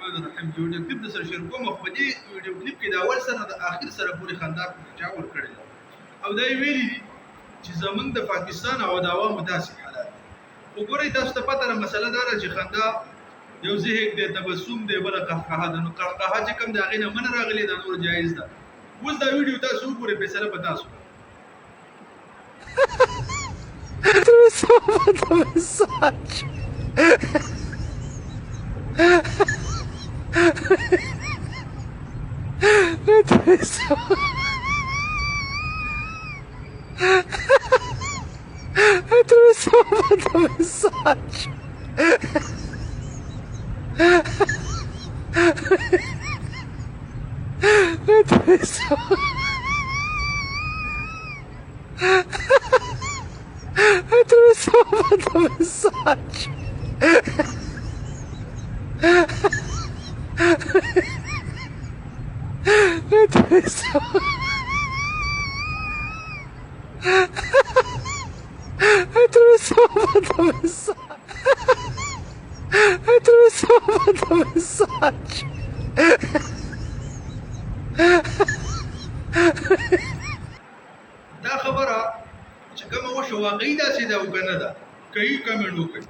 الرحمن الرحیم یو ویډیو کلیپ د سره شیر کوم خو دې ویډیو کلیپ کې د اول سره د اخر سره پورې خندا چا ور کړی او دا ویلي دي چې زمونږ د پاکستان او د عوامو داسې حالات وګورئ تاسو ته پته ده مسله دا ده چې خندا یو ذهن دی تبسم دی بل قهقه ده نو قهقه چې کوم د هغې نه من راغلی دا نور جایز ده اوس دا ویډیو تاسو وګورئ فیصله به تاسو دا خبره چې کومه وشوه واقعي داسې ده او که نه ده کوي کمنټ وکړئ